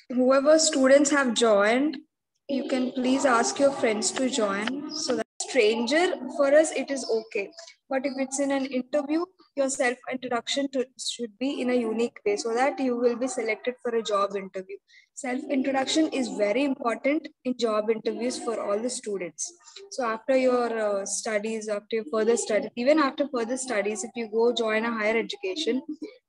Whoever students have joined, you can please ask your friends to join. So that stranger, for us it is okay, but if it's in an interview, your self introduction should be in a unique way so that you will be selected for a job interview. Self introduction is very important in job interviews for all the students. So after your studies, after your further studies, even after further studies, if you go join a higher education,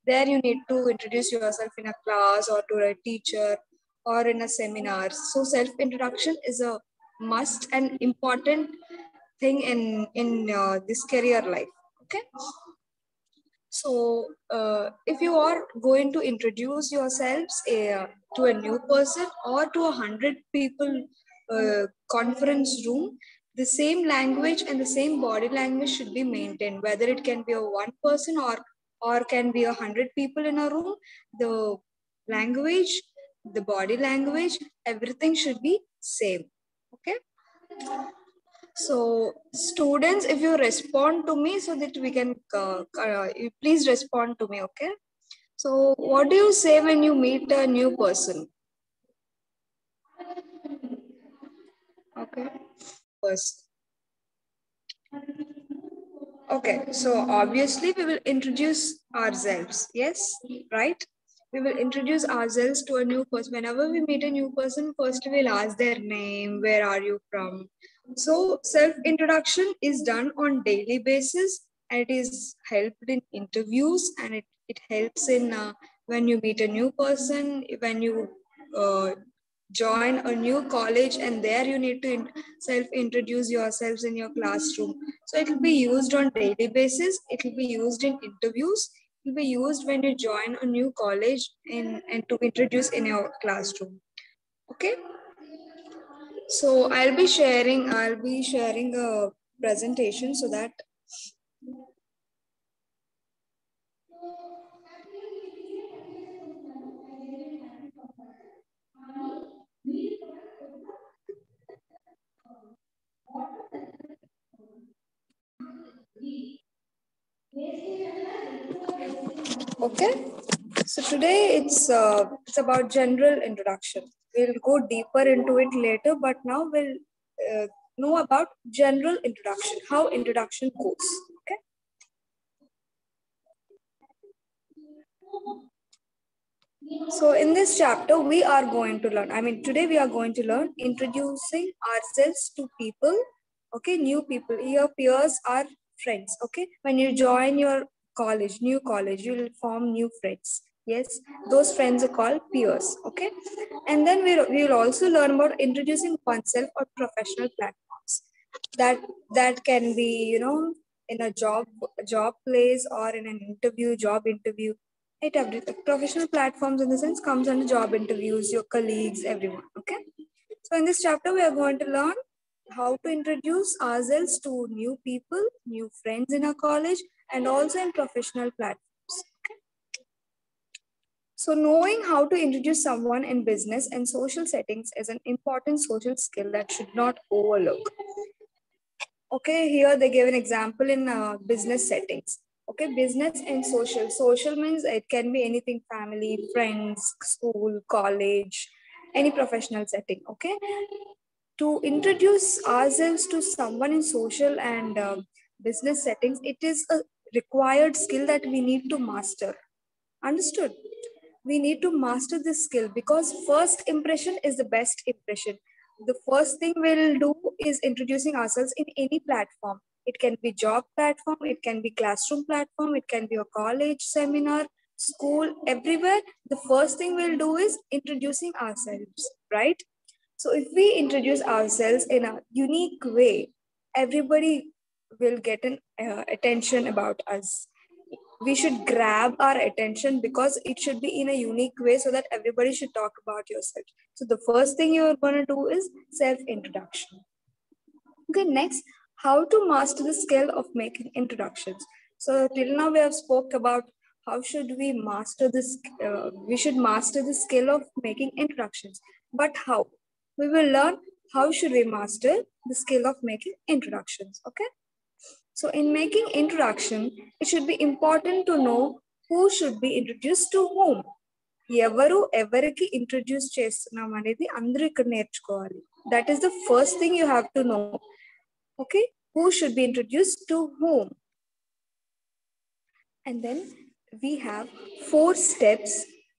there you need to introduce yourself in a class or to a teacher or in a seminar. So self introduction is a must and important thing in this career life. Okay. So if you are going to introduce yourselves to a new person or to 100 people conference room, the same language and the same body language should be maintained, whether it can be a one person or can be 100 people in a room. The language, the body language, everything should be same. Okay. So students, if you respond to me so that we can, you please respond to me, okay? So what do you say when you meet a new person? Okay. Person. Okay, so obviously we will introduce ourselves, yes, right? We will introduce ourselves to a new person. Whenever we meet a new person, first we'll ask their name, where are you from? So self-introduction is done on daily basis, and it is helped in interviews, and it helps in when you meet a new person, when you uh, join a new college, and there you need to self-introduce yourselves in your classroom. So it will be used on daily basis. It will be used in interviews. It will be used when you join a new college and to introduce in your classroom. Okay. So I'll be sharing a presentation so that okay. So today it's about general introduction. We'll go deeper into it later, but now we'll know about general introduction, how introduction goes. Okay. So in this chapter, we are going to learn. I mean, today we are going to learn introducing ourselves to people. Okay, new people. Your peers are friends. Okay, when you join your college, new college, you will form new friends. Yes, those friends are called peers. Okay, and then we will also learn about introducing oneself on professional platforms. That can be, in a job place or in an interview, job interview. Professional platforms in the sense comes under job interviews, your colleagues, everyone. Okay. So in this chapter, we are going to learn how to introduce ourselves to new people, new friends in our college, and also in professional platforms. Okay. So knowing how to introduce someone in business and social settings is an important social skill that should not overlook. Okay, here they give an example in business settings. Okay, business and social. Social means it can be anything: family, friends, school, college, any professional setting. Okay, to introduce ourselves to someone in social and business settings, it is a required skill that we need to master. Understood? We need to master this skill because first impression is the best impression. The first thing we'll do is introducing ourselves in any platform. It can be job platform, it can be classroom platform, it can be a college, seminar, school, everywhere. The first thing we'll do is introducing ourselves, right? So if we introduce ourselves in a unique way, everybody will get an attention about us. We should grab our attention because it should be in a unique way so that everybody should talk about yourself. So the first thing you're going to do is self introduction. Okay, next, how to master the skill of making introductions. So till now we have spoke about how should we master this. We should master the skill of making introductions. But how? We will learn how should we master the skill of making introductions. Okay. So in making introduction, it should be important to know who should be introduced to whom. ఎవరు ఎవరికి introduce చేస్తున్నాం అనేది అందరూ ఇక్కడ నేర్చుకోవాలి. That is the first thing you have to know. Okay, who should be introduced to whom. And then we have 4 steps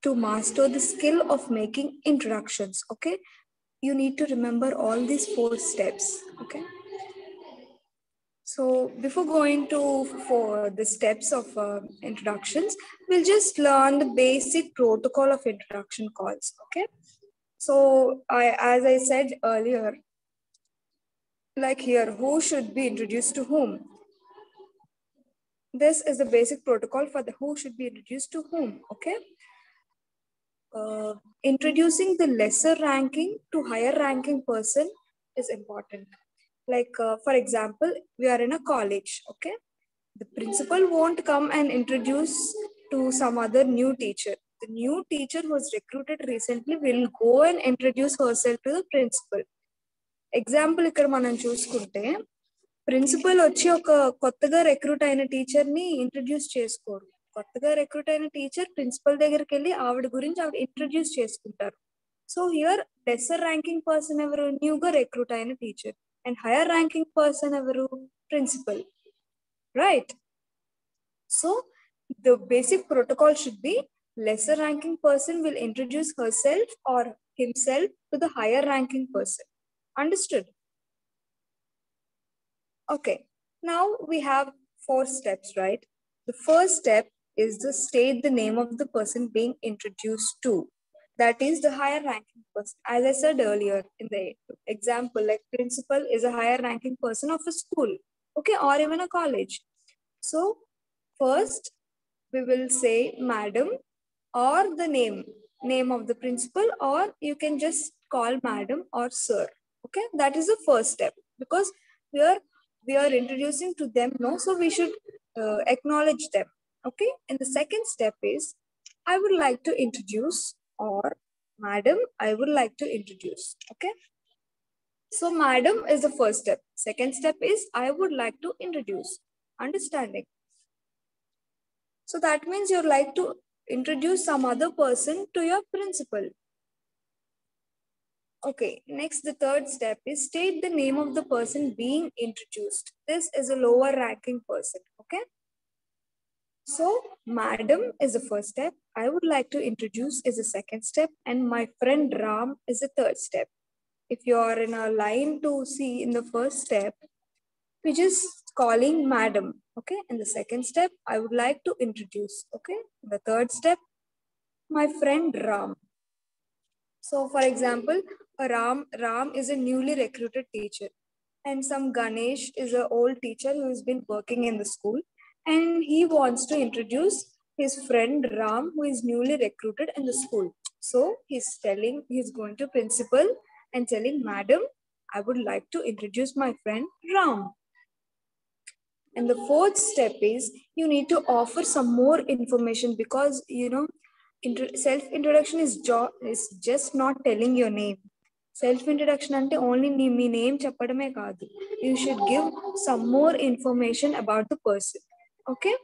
to master the skill of making introductions. Okay, you need to remember all these 4 steps. Okay, so before going to for the steps of introductions, we'll just learn the basic protocol of introduction calls. Okay, so as I said earlier, like here, who should be introduced to whom. This is the basic protocol for the who should be introduced to whom. Okay, introducing the lesser ranking to higher ranking person is important. Like for example, we are in a college. Okay, the principal won't come and introduce to some other new teacher. The new teacher who was recruited recently will go and introduce herself to the principal. Example ఇక్కడ మనం చూసుకుంటే principal వచ్చి ఒక కొత్తగా recruit అయిన teacher ని introduce చేసుకోరు. కొత్తగా రిక్రూట్ అయిన టీచర్ ప్రిన్సిపల్ దగ్గరికి వెళ్ళి ఆవిడ గురించి ఆవిడ ఇంట్రడ్యూస్ చేసుకుంటారు. So here lesser ranking person ఎవరు, న్యూగా రిక్రూట్ అయిన teacher, and higher ranking person ఎవరు, principal, right? So the basic protocol should be lesser ranking person will introduce herself or himself to the higher ranking person. Understood? Okay, now we have 4 steps, right? The first step is to state the name of the person being introduced to. That is the higher ranking person. As I said earlier in the example, like principal is a higher ranking person of a school, okay, or even a college. So first we will say madam or the name of the principal, or you can just call madam or sir. Okay, that is the first step, because we are introducing to them, no, so we should acknowledge them. Okay, and the second step is I would like to introduce, or madam, I would like to introduce. Okay, so madam is the first step. Second step is I would like to introduce. Understanding? So that means you'd like to introduce some other person to your principal. Okay, next, the third step is state the name of the person being introduced. This is a lower ranking person. Okay, so madam is the first step, I would like to introduce is the second step, and my friend Ram is the third step. If you are in a line to see in the first step, we just calling madam. Okay, in the second step, I would like to introduce. Okay, in the third step, my friend Ram. So for example, Ram is a newly recruited teacher, and some Ganesh is an old teacher who has been working in the school, and he wants to introduce his friend Ram, who is newly recruited in the school. So he's going to principal and telling, madam, I would like to introduce my friend Ram. And the fourth step is you need to offer some more information, because self-introduction is just not telling your name. Self-introduction ante only me name cheppadame kaadu. You should give some more information about the person. Okay,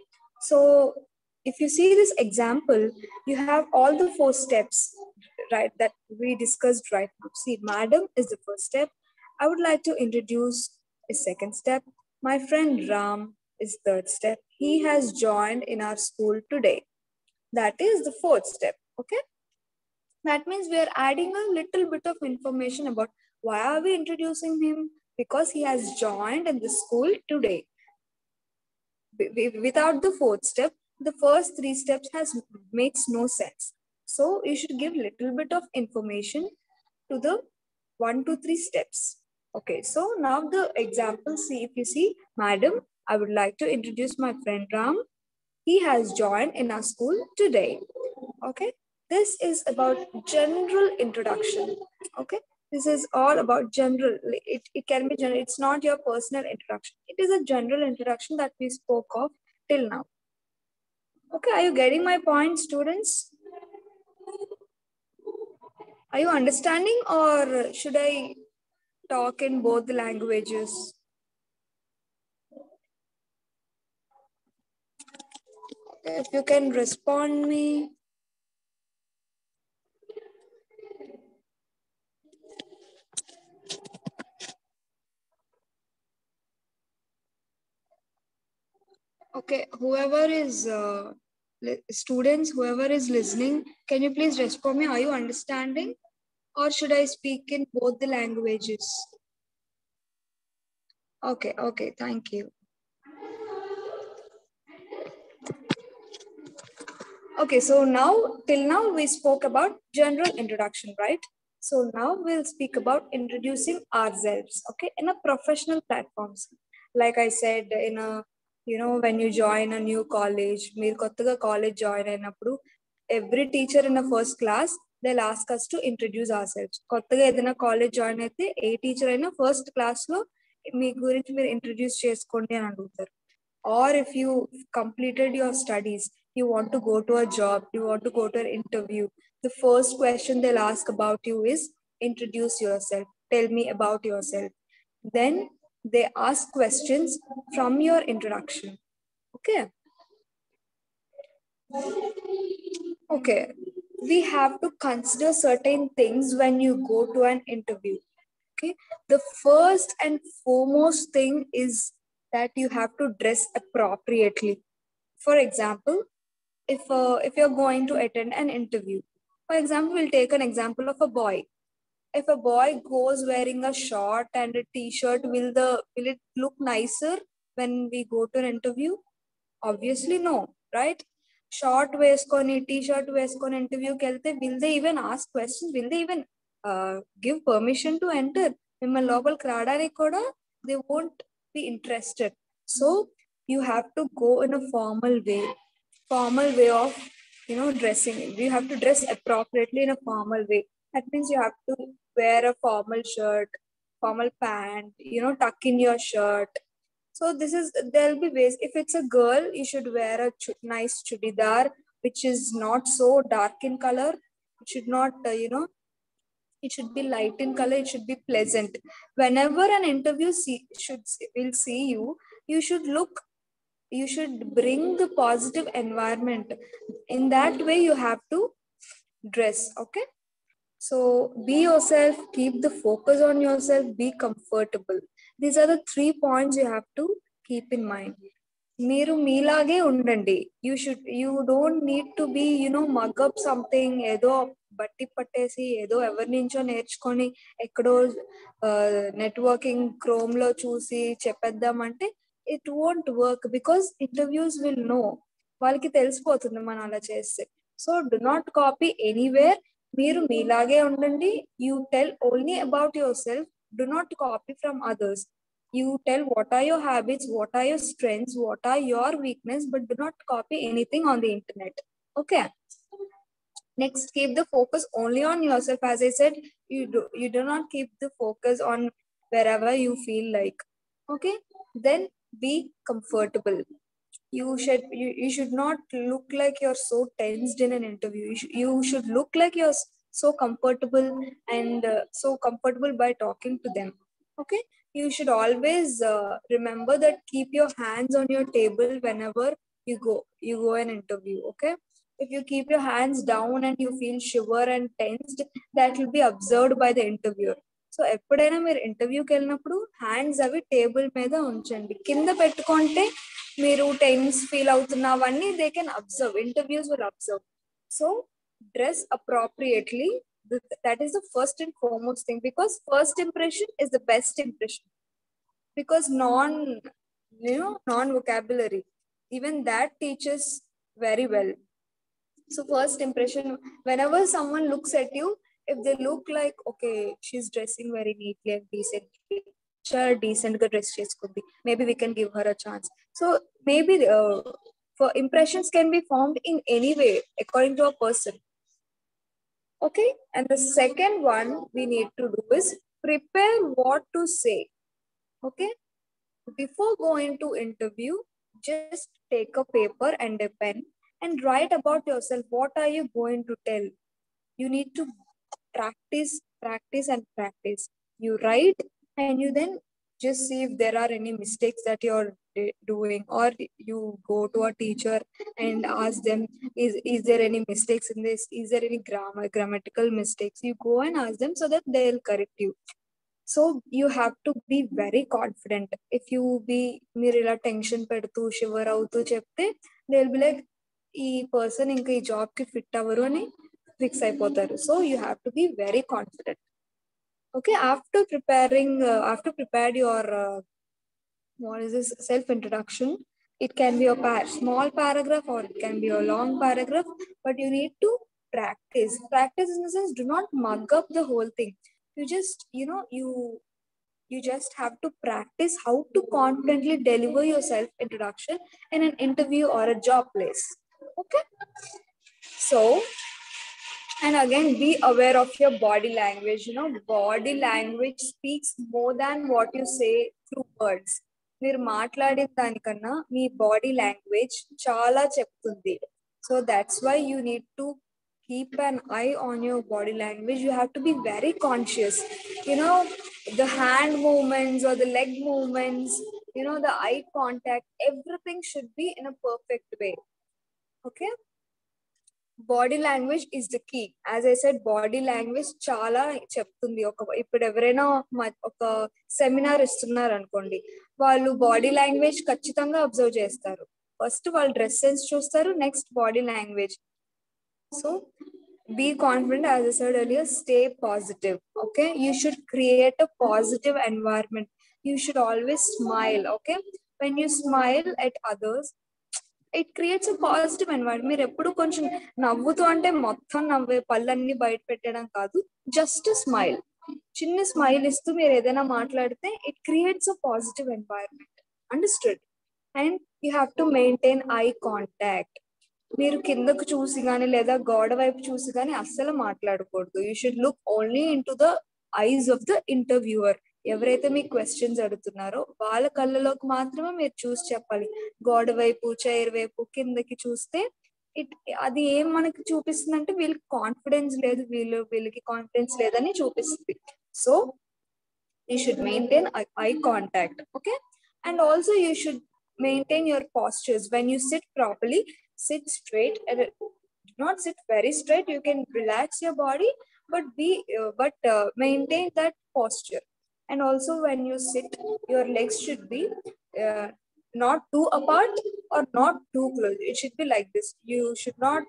so if you see this example, you have all the 4 steps, right, that we discussed right now. See, madam is the first step, I would like to introduce is second step, my friend Ram is third step, he has joined in our school today. That is the fourth step. Okay, that means we are adding a little bit of information about why are we introducing him, because he has joined in the school today. Without the fourth step, the first 3 steps makes no sense. So you should give little bit of information to the 1 to 3 steps. Okay, so now the example, see, if you see, madam, I would like to introduce my friend Ram, he has joined in our school today. Okay, this is about general introduction. Okay, this is all about general. It can be general, it's not your personal introduction, it is a general introduction that we spoke of till now. Okay, are you getting my point, students? Are you understanding, or should I talk in both the languages? If you can respond me. Okay, whoever is students, whoever is listening, can you please respond me? Are you understanding, or should I speak in both the languages? Okay, okay, thank you. Okay, so till now we spoke about general introduction, right? So now we'll speak about introducing ourselves, okay, in a professional platforms. Like I said, when you join a new college, మీరు కొత్తగా college join అయినప్పుడు every teacher in the first class, they'll ask us to introduce ourselves. కొత్తగా ఏదైనా college join అయితే ఏ teacher అయినా first class లో మీ గురించి మీరు ఇంట్రడ్యూస్ చేసుకోండి అని అడుగుతారు. Or if you completed your studies, you want to go to a job, you want to go to an interview, the first question they'll ask about you is introduce yourself, tell me about yourself. Then they ask questions from your introduction. Okay. Okay, we have to consider certain things when you go to an interview. Okay, the first and foremost thing is that you have to dress appropriately. For example, if you're going to attend an interview, for example, we'll take an example of a boy. If a boy goes wearing a short and a t-shirt, will it look nicer when we go to an interview? Obviously no, right? Short వేసుకొని t-shirt వేసుకొని ఇంటర్వ్యూకి వెళ్తే will they even ask questions, will they even give permission to enter? మిమ్మల్ని లోపలికి రావడానికి కూడా they won't be interested. So you have to go in a formal way of dressing. You have to dress appropriately in a formal way. That means you have to wear a formal shirt, formal pant, tuck in your shirt. So there'll be ways. If it's a girl, you should wear a nice chudidar, which is not so dark in color. It should not, it should be light in color. It should be pleasant. Whenever an interview will see you, you should bring the positive environment. In that way, you have to dress. Okay. So be yourself, keep the focus on yourself, be comfortable. These are the 3 points you have to keep in mind. మీరు మీలాగే ఉండండి. You don't need to be mug up something, ఏదో బట్టి పట్టేసి ఏదో ఎవరి నుంచో నేర్చుకొని ఎక్కడో నెట్వర్కింగ్ క్రోమ్ లో చూసి చెప్పేద్దామంటే it won't work, because interviews will know. వాళ్ళకి తెలిసిపోతుంది మనం అలా చేస్తే. So do not copy anywhere. మీరు మీలాగే ఉండండి. You tell only about yourself. Do not copy from others. You tell what are your habits, what are your strengths, what are your weakness, but do not copy anything on the internet. Okay. Next, keep the focus only on yourself. As I said, you do not keep the focus on wherever you feel like. Okay. Then be comfortable. You should not look like you're so tensed in an interview. You should look like you're so comfortable, and so comfortable by talking to them. Okay. You should always remember that keep your hands on your table whenever you go an interview. Okay. If you keep your hands down and you feel shiver and tensed, that will be observed by the interviewer. So ఎప్పుడైనా మీరు ఇంటర్వ్యూకి వెళ్ళినప్పుడు hands అవి table మీద ఉంచండి. కింద పెట్టుకుంటే మీరు టెన్స్ ఫీల్ అవుతున్నవన్నీ they can observe. Interviews will observe. So dress appropriately. That is the first and foremost thing, because first impression is the best impression. Because non vocabulary, even that teaches very well. So first impression, whenever someone looks at you, if they look like, okay, she's dressing very neatly and decently, చాలా decent గా dress చేసుకుంది, maybe we can give her a chance. So maybe for impressions can be formed in any way according to a person. Okay. And the second one we need to do is prepare what to say. Okay. Before going to interview, just take a paper and a pen and write about yourself. What are you going to tell? You need to practice. You write and you then just see if there are any mistakes that you're doing, or you go to a teacher and ask them, is there any mistakes in this? Is there any grammatical mistakes? You go and ask them so that they'll correct you. So you have to be very confident. If you be మీరు ఇలా tension పెడుతూ shiver అవుతూ చెప్తే they will be like ఈ person ఇంకా ఈ job కి fit అవ్వరు అని ఫిక్స్ అయిపోతారు. So you have to be very confident. Okay, after prepared your what is this self introduction, it can be a small paragraph or it can be a long paragraph, but you need to practice in the sense, do not mug up the whole thing. You just you just have to practice how to confidently deliver your self introduction in an interview or a job place. Okay, so and again, be aware of your body language. Body language speaks more than what you say through words. మీరు మాట్లాడిన దానికన్నా మీ body language చాలా చెప్తుంది. So that's why you need to keep an eye on your body language. You have to be very conscious. The hand movements or the leg movements, the eye contact, everything should be in a perfect way. Okay, body language is the key. As I said, body language చాలా చెప్తుంది. ఇప్పుడు ఎవరైనా ఒక సెమినార్ ఇస్తున్నారు అనుకోండి, వాళ్ళు body language ఖచ్చితంగా అబ్జర్వ్ చేస్తారు. ఫస్ట్ వాళ్ళు డ్రెస్ సెన్స్ చూస్తారు, next body language. So be confident, as I said earlier, stay positive. Okay, you should create a positive environment. You should always smile. Okay, when you smile at others, it creates a positive environment. మీరు ఎప్పుడు కొంచెం నవ్వుతూ అంటే మొత్తం నవ్వే పళ్ళన్నీ బయట పెట్టడం కాదు, జస్ట్ స్మైల్, చిన్న స్మైల్ ఇస్తూ మీరు ఏదైనా మాట్లాడితే it creates a positive environment. Understood? And you have to maintain eye contact. మీరు కిందకు చూసి కానీ లేదా గోడ వైపు చూసి కానీ అస్సలు మాట్లాడకూడదు. You should look only in to the eyes of the interviewer. ఎవరైతే మీకు క్వశ్చన్స్ అడుగుతున్నారో వాళ్ళ కళ్ళలోకి మాత్రమే మీరు చూసి చెప్పాలి. గోడ వైపు, చైర్ వైపు, కిందకి చూస్తే అది ఏం మనకి చూపిస్తుంది అంటే వీళ్ళకి కాన్ఫిడెన్స్ లేదు, వీళ్ళకి కాన్ఫిడెన్స్ లేదని చూపిస్తుంది. So you should maintain eye contact. Okay, and also you should maintain your postures. When you sit properly, sit straight, and do not sit very straight. You can relax your body, but maintain that posture. And also when you sit, your legs should be not too apart or not too close. It should be like this. You should not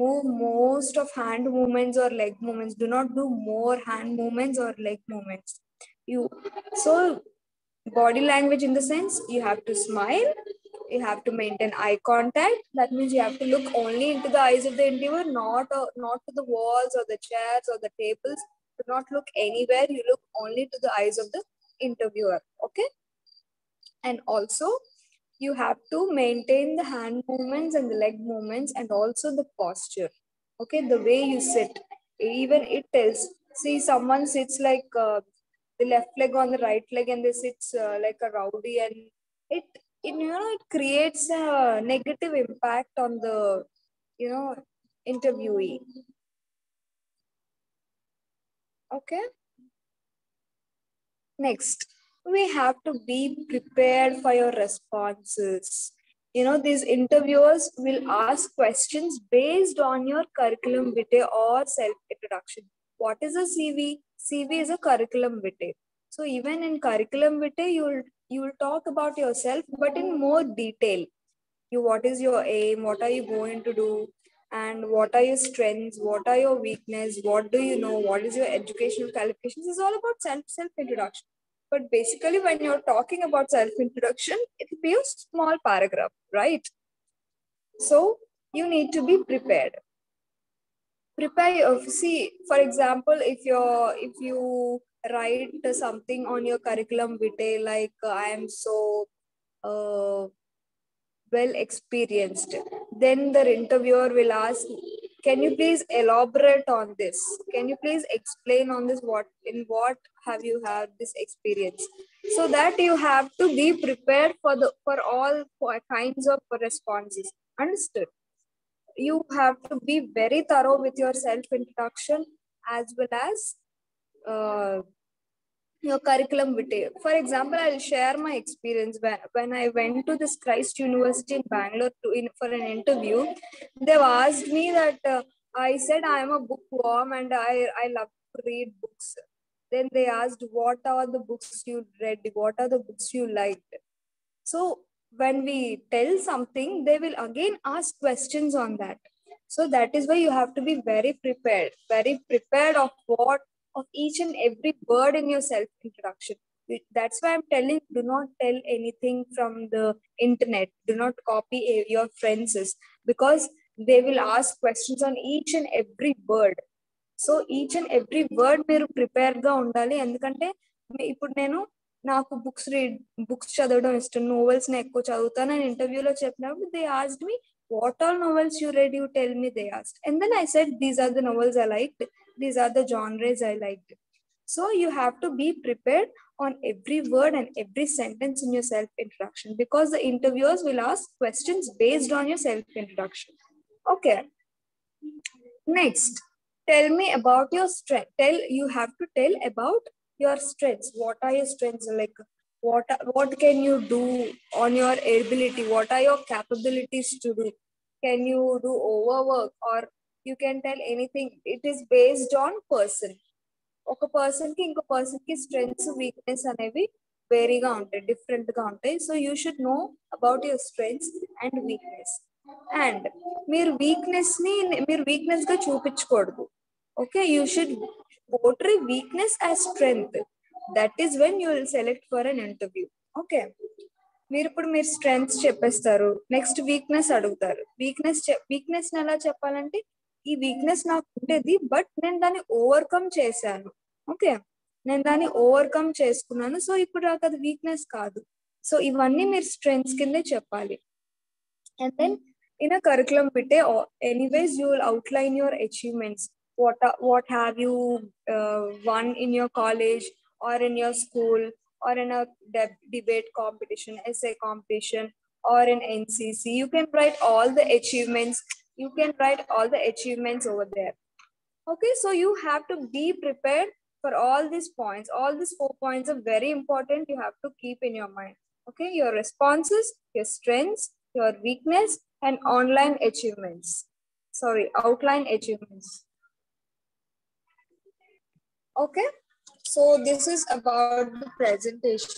move most of hand movements or leg movements. Do not do more hand movements or leg movements. So body language in the sense, you have to smile, you have to maintain eye contact. That means you have to look only into the eyes of the interviewer, not to the walls or the chairs or the tables. Do not look anywhere. You look only to the eyes of the interviewer. Okay, and also you have to maintain the hand movements and the leg movements and also the posture. Okay, the way you sit, even it tells. See, someone sits like the left leg on the right leg and they sit like a rowdy, and it creates a negative impact on the interviewee. Okay, next, we have to be prepared for your responses. These interviewers will ask questions based on your curriculum vitae or self introduction. What is a CV? CV is a curriculum vitae. So even in curriculum vitae, you will talk about yourself, but in more detail. What is your aim? What are you going to do? And what are your strengths? What are your weaknesses? What do you know? What is your educational qualifications? It's all about self introduction. But basically, when you're talking about self introduction, it will be a small paragraph, right? So you need to be prepared. See, for example, if you write something on your curriculum vitae like I am so well experienced, then the interviewer will ask, can you please elaborate on this? Can you please explain on this? What have you had this experience? So that you have to be prepared for all kinds of responses. Understood? You have to be very thorough with your self introduction as well as your curriculum vitae. For example, I'll share my experience when I went to this Christ University in Bangalore for an interview. They've asked me that I said I am a bookworm and I love to read books. Then they asked, what are the books you read? What are the books you liked? So when we tell something, they will again ask questions on that. So that is why you have to be very prepared of of each and every word in your self introduction. That's why I'm telling, do not tell anything from the internet. Do not copy your friends, because they will ask questions on each and every word. So each and every word మీరు prepare గా ఉండాలి. ఎందుకంటే ఇప్పుడు నేను నాకు books చదవడం ఇష్టం, novels ని ఎక్కువ చదువుతాను అని ఇంటర్వ్యూలో చెప్పినప్పుడు they asked me what all novels you read, you tell me, they asked, and then I said these are the novels I liked, these are the genres I liked. So you have to be prepared on every word and every sentence in your self introduction, because the interviewers will ask questions based on your self introduction. Okay, next, tell me about your strength. You have to tell about your strengths. What are your strengths? Like what can you do on your ability? What are your capabilities to do? Can you do overwork, or you can tell anything? It is based on person. ఒక person కి ఇంకో person కి strengths weakness అనేవి వేరీగా ఉంటాయి, different గా ఉంటాయి. So you should know about your strengths and weakness. And మీరు weakness గా చూపించకూడదు. Okay, you should portray weakness as strength. That is when you will select for an interview. Okay, మీరు strengths చెప్పేస్తారు, next weakness అడుగుతారు. Weakness ఎలా చెప్పాలంటే, ఈ weakness నాకు ఉండేది, బట్ నేను దాన్ని ఓవర్కమ్ చేశాను. ఓకే, నేను దాన్ని ఓవర్కమ్ చేసుకున్నాను, సో ఇప్పుడు నాకు అది వీక్నెస్ కాదు. సో ఇవన్నీ మీరు స్ట్రెంగ్స్ కిందే చెప్పాలి. And then in a curriculum bit, anyways you will outline your achievements. What have you won in your college or in your school, or in a debate competition, essay competition, or in NCC. You can write all the achievements. You can write all the achievements over there. Okay, so you have to be prepared for all these points. All these 4 points are very important. You have to keep in your mind. Okay, your responses, your strengths, your weakness, and outline achievements. Okay, so this is about the presentation.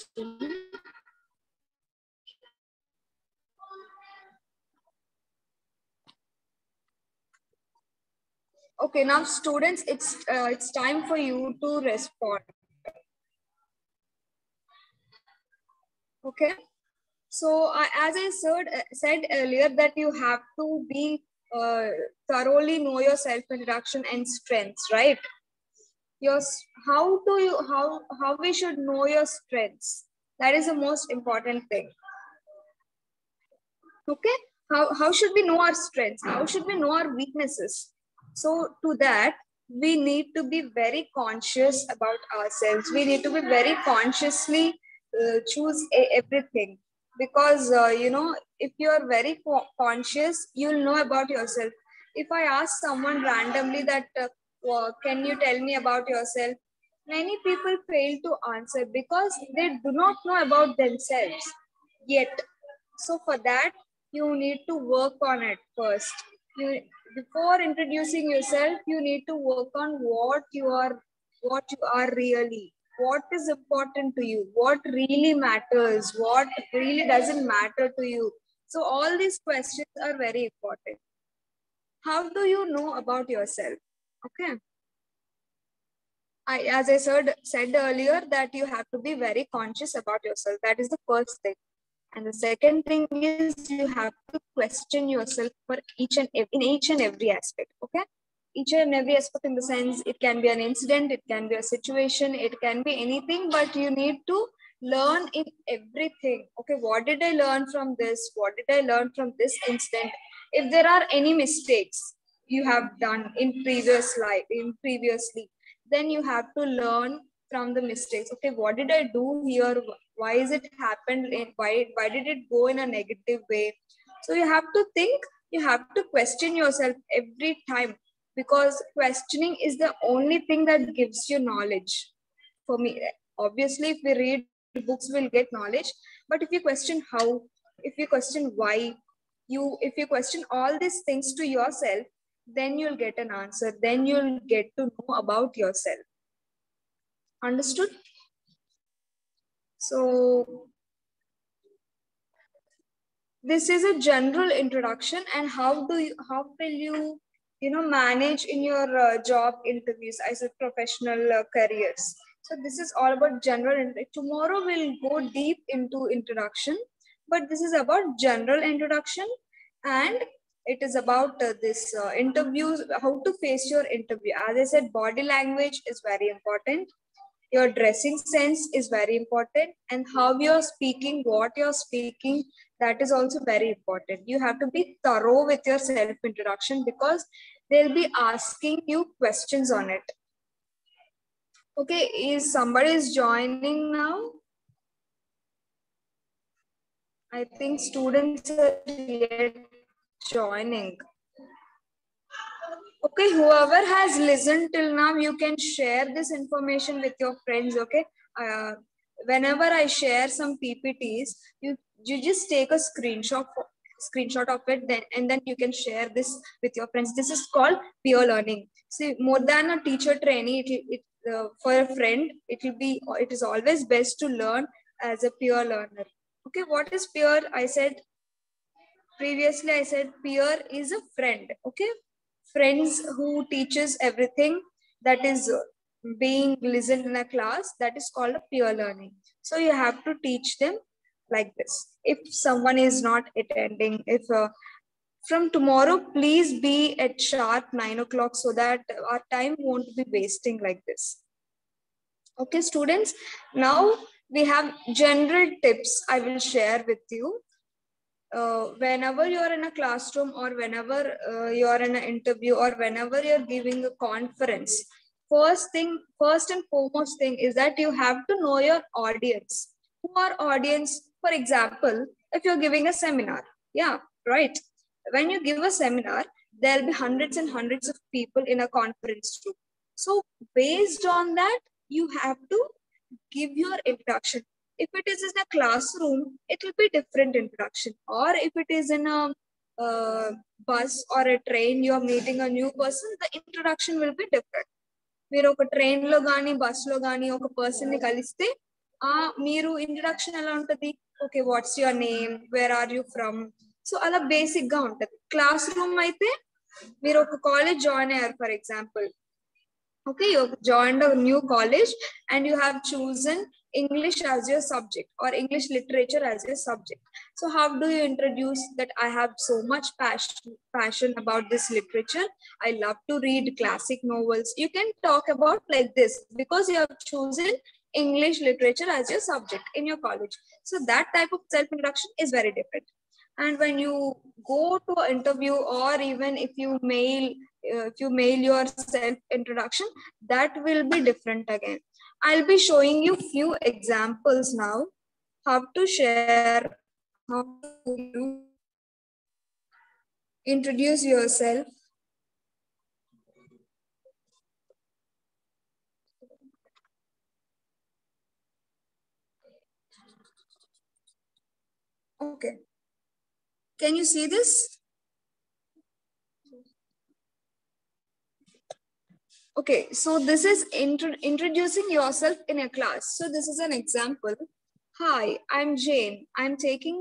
Okay, now students, it's time for you to respond. Okay, so as I said earlier, that you have to be thoroughly know your self introduction and strengths, right? How we should know your strengths? That is the most important thing. Okay, how should we know our strengths? How should we know our weaknesses? So to that, we need to be very conscious about ourselves. We need to be very consciously choose everything, because if you are very conscious, you'll know about yourself. If I ask someone randomly that can you tell me about yourself, many people fail to answer because they do not know about themselves yet. So for that, you need to work on it first. Before introducing yourself, you need to work on what you are really, what is important to you, what really matters, what really doesn't matter to you. So all these questions are very important. How do you know about yourself? Okay, as I said earlier, that you have to be very conscious about yourself. That is the first thing. And the second thing is, you have to question yourself for in each and every aspect. Okay, each and every aspect, in the sense, it can be an incident, it can be a situation, it can be anything, but you need to learn in everything. Okay, what did I learn from this? What did I learn from this incident? If there are any mistakes you have done in previously, then you have to learn from the mistakes. Okay, what did I do here? Why is it happened? Why did it go in a negative way? So you have to think, you have to question yourself every time, because questioning is the only thing that gives you knowledge. For me, obviously, if we read books, we'll get knowledge. But if you question how, if you question why, if you question all these things to yourself, then you'll get an answer. Then you'll get to know about yourself. Understood? So this is a general introduction, and how will you manage in your job interviews as a professional careers. So this is all about general. Tomorrow we'll go deep into introduction, but this is about general introduction, and it is about this interviews, how to face your interview. As I said, body language is very important, your dressing sense is very important, and how you're speaking, what you're speaking, that is also very important. You have to be thorough with your self introduction because they'll be asking you questions on it. Okay, is somebody is joining now? I think students are yet joining. Okay, whoever has listened till now, you can share this information with your friends. Okay, whenever I share some PPTs, you just take a screenshot of it, then you can share this with your friends. This is called peer learning. See, more than a teacher trainee, for a friend, it is always best to learn as a peer learner. Okay, what is peer? I said peer is a friend. Okay, friends who teaches everything that is being listened in a class, that is called a peer learning. So you have to teach them like this. If someone is not attending, if from tomorrow, please be at sharp 9 o'clock so that our time won't be wasting like this. Okay, students, now we have general tips I will share with you. Whenever you're in a classroom, or whenever you're in an interview, or whenever you're giving a conference, first and foremost thing is that you have to know your audience. Who are audience? For example, if you're giving a seminar, yeah, right. When you give a seminar, there'll be hundreds and hundreds of people in a conference room. So based on that, you have to give your introduction. If it is in a classroom, it will be different introduction. Or if it is in a bus or a train, you are meeting a new person, the introduction will be different. మీరు ఒక train లో కానీ bus లో కానీ ఒక person ని కలిస్తే మీరు ఇంట్రడక్షన్ ఎలా ఉంటది? Okay, what's your name, where are you from? So అలా బేసిక్ గా ఉంటది. క్లాస్ రూమ్ అయితే మీరు ఒక కాలేజ్ జాయిన్ అయ్యారు, for example. Okay, you joined a new college and you have chosen English as your subject or English literature as your subject. So how do you introduce that I have so much passion about this literature? I love to read classic novels. You can talk about like this because you have chosen English literature as your subject in your college. So that type of self-introduction is very different. And when you go to an interview, or even if you mail your self introduction, that will be different again. I'll be showing you few examples now, how to introduce yourself. Okay, can you see this? Okay, so this is introducing yourself in a class. So this is an example. Hi, I'm Jane. I'm taking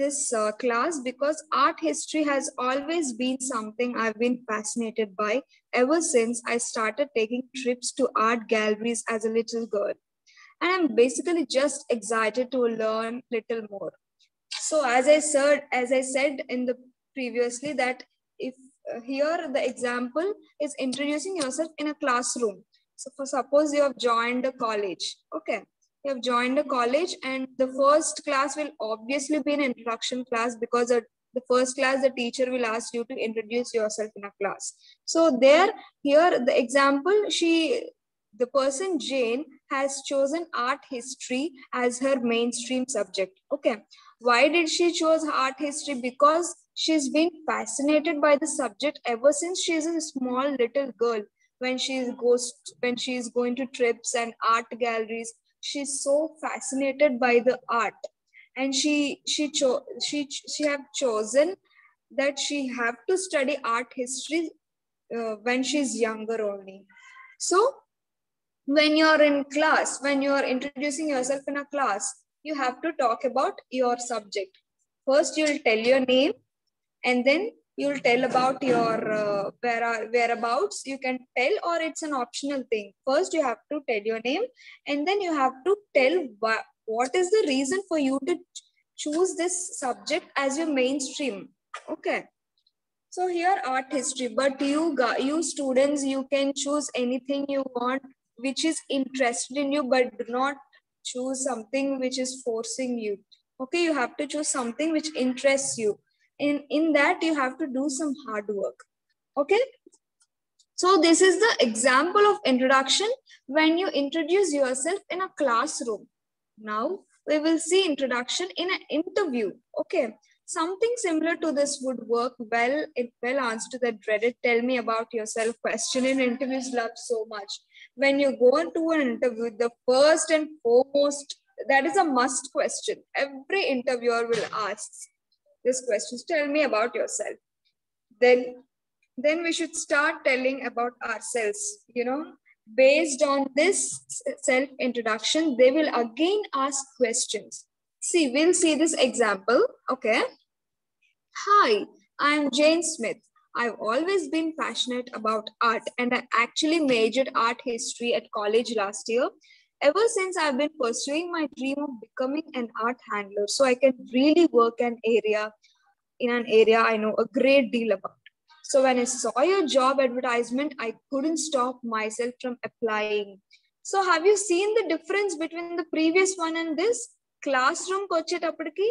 this class because art history has always been something I've been fascinated by ever since I started taking trips to art galleries as a little girl. And I'm basically just excited to learn little more. So as I said in the previously, that if here the example is introducing yourself in a classroom. So for suppose you have joined a college, okay, you have joined a college, and the first class will obviously be an introduction class, because the first class the teacher will ask you to introduce yourself in a class. So here the example, the person Jane has chosen art history as her mainstream subject. Okay, why did she choose art history? Because she's been fascinated by the subject ever since she's a small little girl. When she's going to trips and art galleries, she's so fascinated by the art, and she have chosen that she have to study art history when she's younger only. So When you're in class, when you're introducing yourself in a class, you have to talk about your subject. First, you'll tell your name, and then you'll tell about your whereabouts. You can tell, or it's an optional thing. First, you have to tell your name, and then you have to tell what is the reason for you to choose this subject as your mainstream. Okay. So here art history, but you students, you can choose anything you want, which is interested in you, but do not choose something which is forcing you. Okay, you have to choose something which interests you. In that, you have to do some hard work. Okay. So this is the example of introduction when you introduce yourself in a classroom. Now we will see introduction in an interview. Okay. Something similar to this would work well. It well answered that dreaded "tell me about yourself" question in interviews love so much. When you go into an interview, the first and foremost, that is a must question. Every interviewer will ask this question: tell me about yourself. Then we should start telling about ourselves. Based on this self introduction, they will again ask questions. See, we'll see this example. Okay. Hi, I'm Jane Smith. I've always been passionate about art, and I actually majored art history at college last year. Ever since, I've been pursuing my dream of becoming an art handler so I can really work in an area I know a great deal about. So when I saw your job advertisement, I couldn't stop myself from applying. So have you seen the difference between the previous one and this? Classroom kochettappudiki,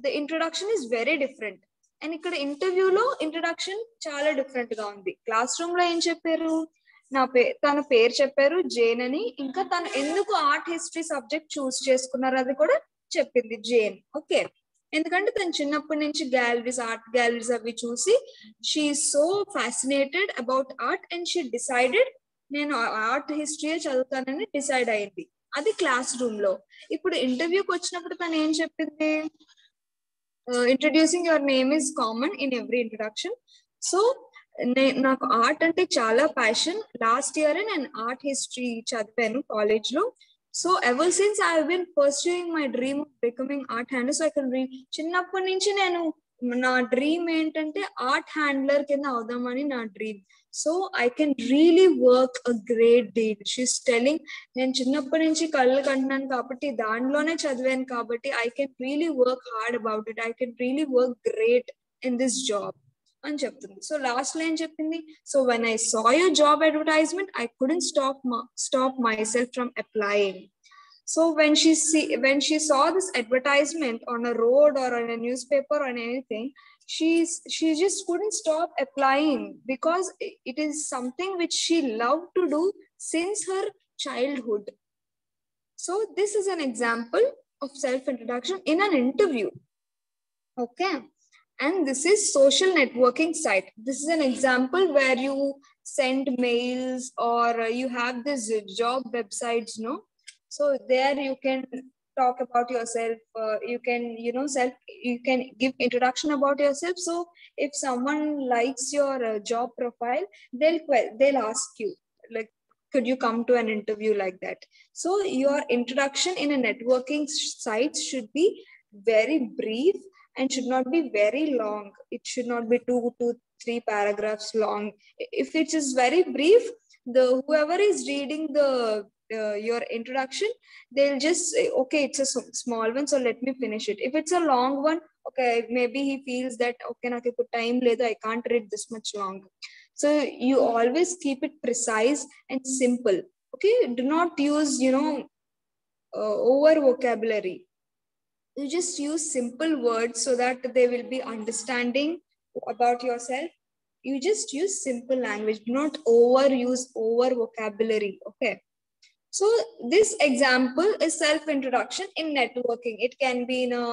the introduction is very different. And ikkada interview lo introduction chaala different ga undi. Classroom lo em chepparu? తన పేరు చెప్పారు, Jane అని. ఇంకా తను ఎందుకు art history subject చూస్ చేసుకున్నారు అది కూడా చెప్పింది జేన్. ఓకే. ఎందుకంటే తను చిన్నప్పటి నుంచి ఆర్ట్ గ్యాలరీస్ అవి చూసి she so fascinated about art and she decided నేను ఆర్ట్ హిస్టరీ చదువుతానని డిసైడ్ అయింది. అది క్లాస్ రూమ్ లో. ఇప్పుడు ఇంటర్వ్యూకి వచ్చినప్పుడు తను ఏం చెప్పింది? Introducing your name is common in every introduction. So నాకు ఆర్ట్ అంటే చాలా ప్యాషన్. లాస్ట్ ఇయర్ నేను ఆర్ట్ హిస్టరీ చదివాను కాలేజ్ లో. So ever since I have been pursuing my dream of becoming art handler. So I can చిన్నప్పటి నుంచి నేను నా డ్రీమ్ ఏంటంటే ఆర్ట్ హ్యాండ్లర్ కింద అవుదామని నా dream. So I can really work a great deal. She's telling, నేను చిన్నప్పటి నుంచి కళ్ళు కంటున్నాను కాబట్టి, దాంట్లోనే చదివాను కాబట్టి I can really work hard about it. I can really work great in this job అని చెప్తుంది. సో లాస్ట్ లో ఏం చెప్పింది? So when I saw your job advertisement I couldn't stop my self from applying. So when she saw this advertisement on a road or on a newspaper or anything, she just couldn't stop applying because it is something which she loved to do since her childhood. So this is an example of self-introduction in an interview. Okay. And this is social networking site. This is an example where you send mails or you have this job websites, no? So there you can talk about yourself. You can, you can give introduction about yourself. So if someone likes your job profile, they'll ask you, like, could you come to an interview like that? So your introduction in a networking site should be very brief and should not be very long. It should not be 2 to 3 paragraphs long. If it is very brief, whoever is reading your introduction, they'll just say, okay, it's a small one, so let me finish it. If it's a long one, okay, maybe he feels that, okay, naku ippudu time ledu, I can't read this much long. So you always keep it precise and simple. Okay, do not use over vocabulary. You just use simple words so that they will be understanding about yourself. You just use simple language. Do not overuse over vocabulary. Okay. So this example is self-introduction in networking. It can be in a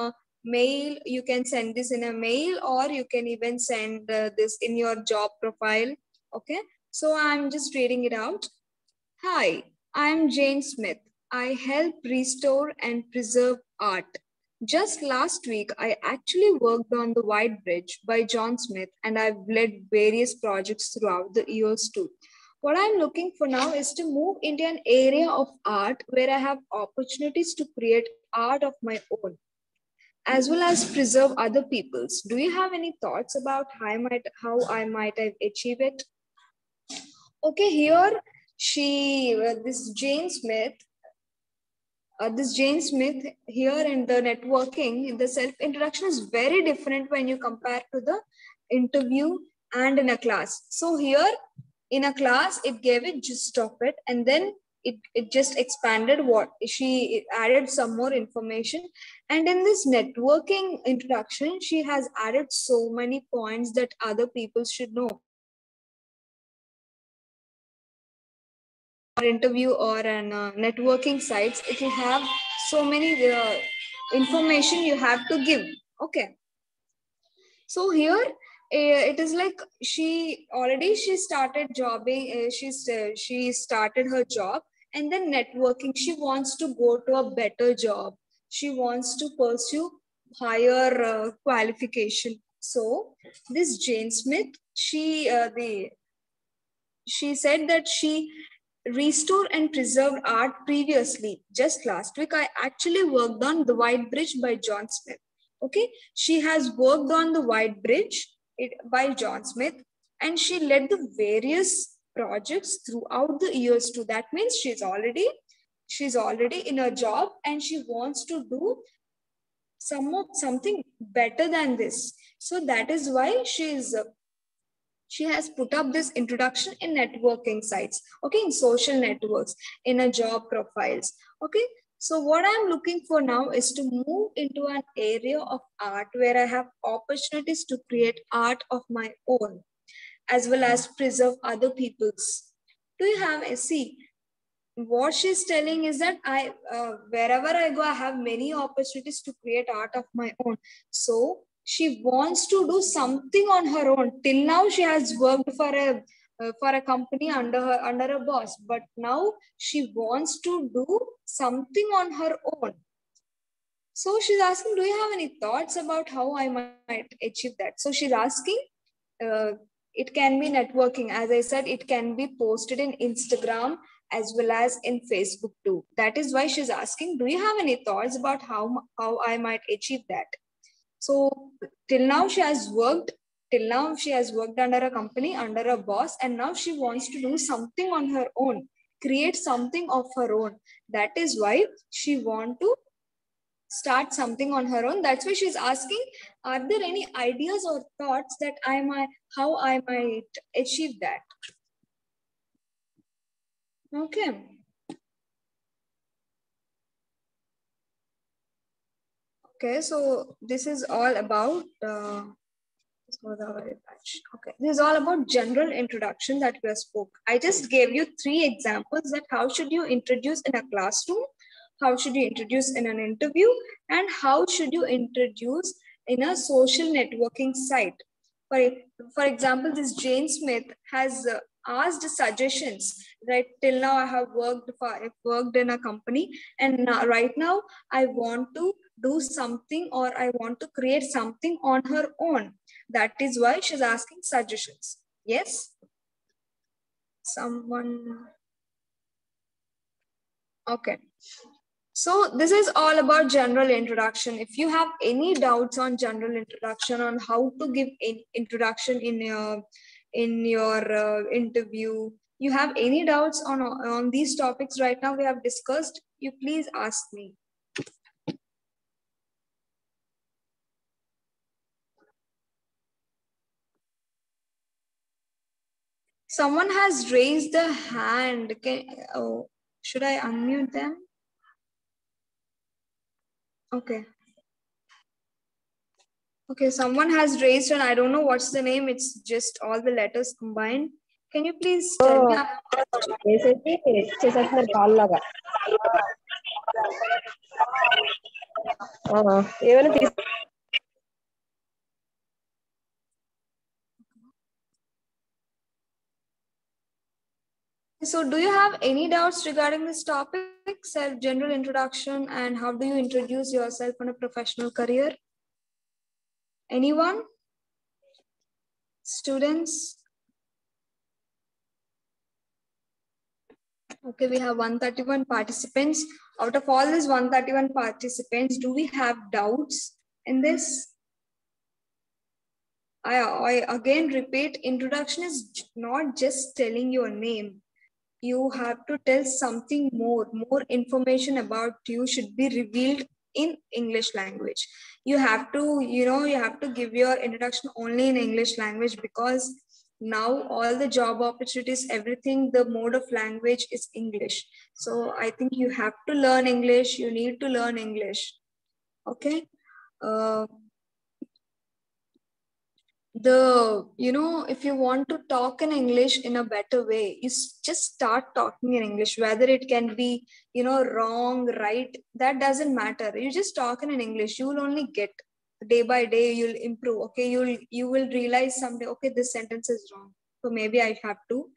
mail. You can send this in a mail, or you can even send this in your job profile. Okay. So I'm just reading it out. Hi, I'm Jane Smith. I help restore and preserve art. Just last week, I actually worked on The White Bridge by John Smith, and I've led various projects throughout the years too. What I'm looking for now is to move into an area of art where I have opportunities to create art of my own, as well as preserve other people's. Do you have any thoughts about how I might have achieved it? Okay, here this Jane Smith here in the networking, the self-introduction is very different when you compare to the interview and in a class. So here in a class, it gave it gist of it, and then it just expanded what she added some more information. And in this networking introduction, she has added so many points that other people should know. Interview or an networking sites, it will have so many information you have to give. Okay, so here it is like she started jobbing, she started her job, and then networking, she wants to go to a better job, she wants to pursue higher qualification. So this Jane Smith, she said that she restore and preserve art previously. Just last week, I actually worked on The White Bridge by John Smith. Okay, she has worked on The White Bridge by John Smith, and she led the various projects throughout the years too. That means she's already in a job and she wants to do something better than this. So that is why she has put up this introduction in networking sites, okay, in social networks, in a job profiles. Okay, so what I'm looking for now is to move into an area of art where I have opportunities to create art of my own, as well as preserve other people's. Do you have a see? What she's telling is that wherever I go, I have many opportunities to create art of my own. So she wants to do something on her own. Till now, she has worked for a company under a boss, but now she wants to do something on her own. So she's asking, do you have any thoughts about how I might achieve that? So she's asking, uh, it can be networking. As I said, it can be posted in Instagram as well as in Facebook too. That is why she's asking, do you have any thoughts about how I might achieve that? So till now she has worked under a company, under a boss, and now she wants to do something on her own, create something of her own. That is why she want to start something on her own. That's why she's asking, are there any ideas or thoughts that how I might achieve that? Okay. Okay, so this is all about okay, this is all about general introduction that we spoke. I just gave you 3 examples that how should you introduce in a classroom, how should you introduce in an interview, and how should you introduce in a social networking site. For, for example, this Jane Smith has asked suggestions. Right till now, I've worked in a company, and now, right now I want to do something or I want to create something on her own. That is why she's asking suggestions. Yes? Someone? Okay. So this is all about general introduction. If you have any doubts on general introduction, on how to give introduction in your interview, you have any doubts on these topics right now we have discussed, you please ask me. Someone has raised a hand. Should I unmute them? Okay. Okay, someone has raised and I don't know what's the name. It's just all the letters combined. Can you please tell me? చేసేస్తున్నారు call లాగా ఏమైనా So do you have any doubts regarding this topic, self-general introduction, and how do you introduce yourself in a professional career? Anyone? Students? Okay, we have 131 participants. Out of all these 131 participants, do we have doubts in this? I again repeat, introduction is not just telling your name. You have to tell something more information about you should be revealed in English language. You have to, you have to give your introduction only in English language, because now all the job opportunities, everything, the mode of language is English. So I think you have to learn English. You need to learn English. Okay. Uh, if you want to talk in English in a better way, you just start talking in English, whether it can be, wrong, right, that doesn't matter. You just talk in English, you will only get, day by day you'll improve. Okay, you will realize someday, okay, this sentence is wrong, so maybe I have to,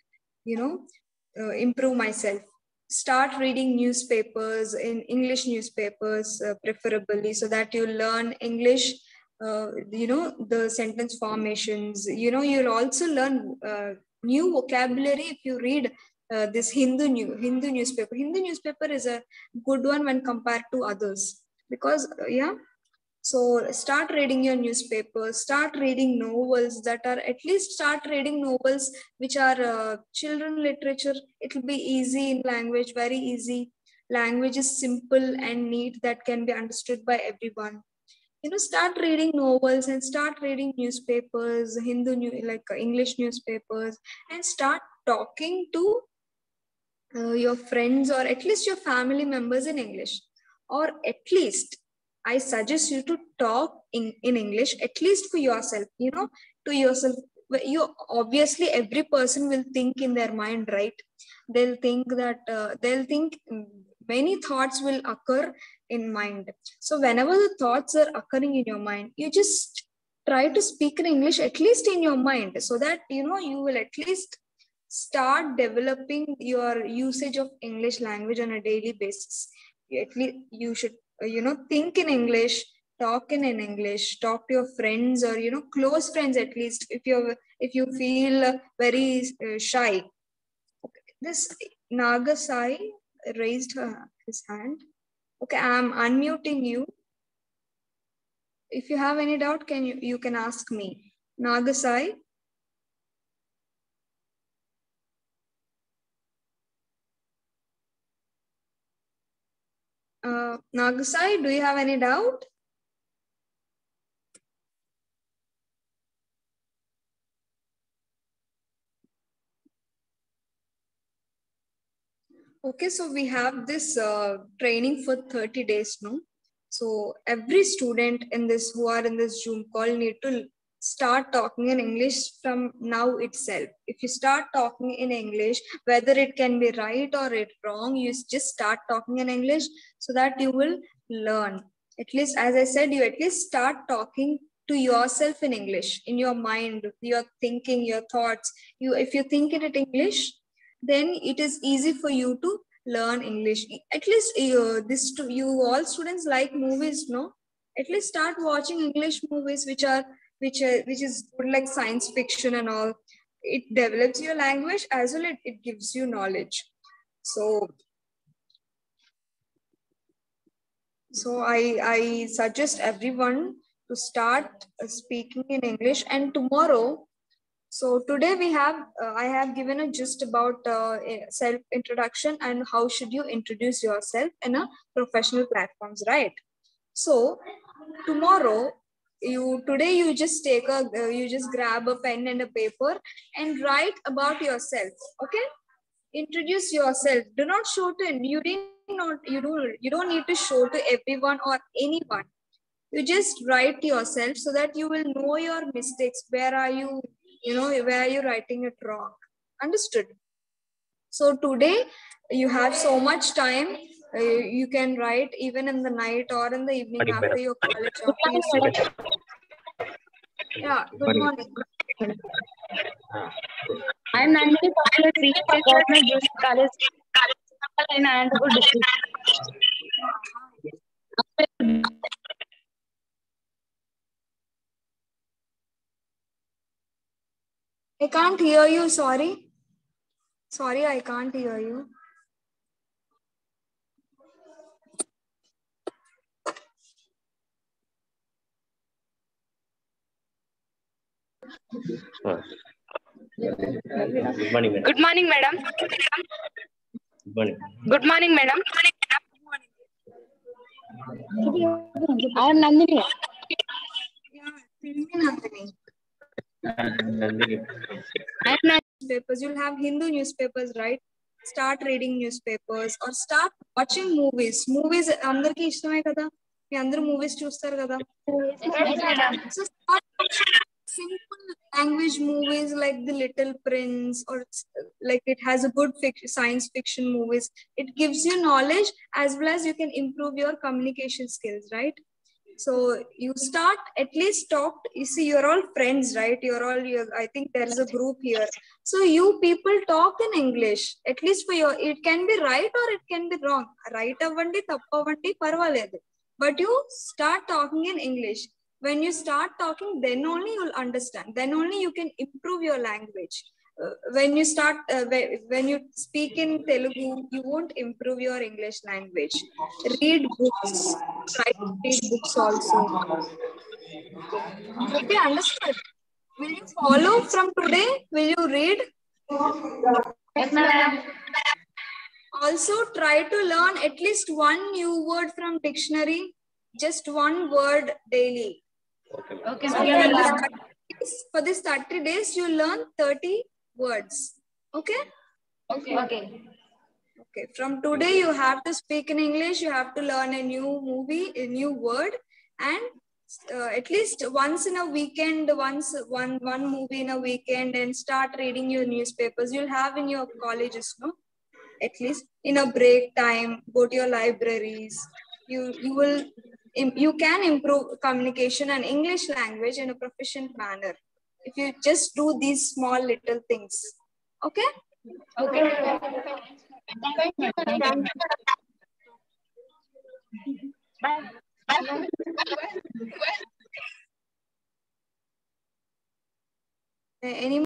improve myself. Start reading newspapers, in English newspapers, preferably, so that you learn English, the sentence formations. You'll also learn new vocabulary if you read this Hindu newspaper. Hindu newspaper is a good one when compared to others, because so start reading your newspapers, start reading novels, that are, at least start reading novels which are children literature. It will be easy in language, very easy. Language is simple and neat, that can be understood by everyone. Start reading novels and start reading newspapers, English newspapers, and start talking to your friends, or at least your family members, in English. Or at least I suggest you to talk in English, at least for yourself, to yourself. You obviously, every person will think in their mind, right? They'll think that many thoughts will occur in mind. So whenever the thoughts are occurring in your mind, you just try to speak in English, at least in your mind, so that you will at least start developing your usage of English language on a daily basis. At least you should, think in English, talk in English, talk to your friends, or close friends, at least if you feel very shy. Okay. This Nagasai raised his hand. Okay, I'm unmuting you. If you have any doubt, you can ask me. Nagasai. Nagasai, do you have any doubt? Okay, so we have this training for 30 days, no? So every student in this who are in this Zoom call need to start talking in English from now itself. If you start talking in English, whether it can be right or it wrong, you just start talking in English, so that you will learn. At least, as I said, you at least start talking to yourself in English, in your mind, your thinking, your thoughts. If you think in it English, then it is easy for you to learn English. At least you all students like movies, no? At least start watching English movies which is good, like science fiction and all. It develops your language as well. It gives you knowledge. So I suggest everyone to start speaking in English. And tomorrow, so today I have given a gist about self introduction and how should you introduce yourself in a professional platforms, right? So tomorrow, today you just you just grab a pen and a paper and write about yourself. Okay, introduce yourself. Do not show to you don't need to show to everyone or anyone. You just write yourself, so that you will know your mistakes. Where are you, where are you writing it wrong? Understood? So today you have so much time. You can write even in the night or in the evening Morning, after madam. your college, after you study. Yeah, good morning. I'm Nandini Popular Teacher, Government Junior College, in Anantapur district. I can't hear you. Sorry, I can't hear you. Good morning, madam. Good morning, madam. Good morning. Good morning, madam. I am Nandini. Yeah, tell me, Nandini. Nandini. I am Nandini. Newspapers. You'll have Hindu newspapers, right? Start reading newspapers or start watching movies. Movies అందరికి ఇష్టమే కదా, మీ అందరూ movies చూస్తారు కదా. So start watching simple language movies like The Little Prince, or like it has a good science fiction movies. It gives you knowledge as well as you can improve your communication skills, right? So you start at least talk. You see, you're all friends, right? I think there's a group here. So you people talk in English, at least for your, it can be right or it can be wrong. Right avandi, tappu avandi, parvaledu. But you start talking in English. When you start talking, then only you'll understand. Then only you can improve your language. When you speak in Telugu, you won't improve your English language. Read books. Try to read books also. Okay, understood. Will you follow from today? Will you read? Yes, madam. Also, try to learn at least one new word from dictionary. Just one word daily. Okay, So madam. for this 30 days, you learn 30 words. Okay? Okay. Okay. From today, you have to speak in English. You have to learn a new movie, a new word, and at least once in a weekend, one movie in a weekend, and start reading your newspapers. You'll have in your colleges, no? At least in a break time, go to your libraries. You can improve communication and English language in a proficient manner if you just do these small little things. Okay? Okay. Thank you, madam. Bye. Any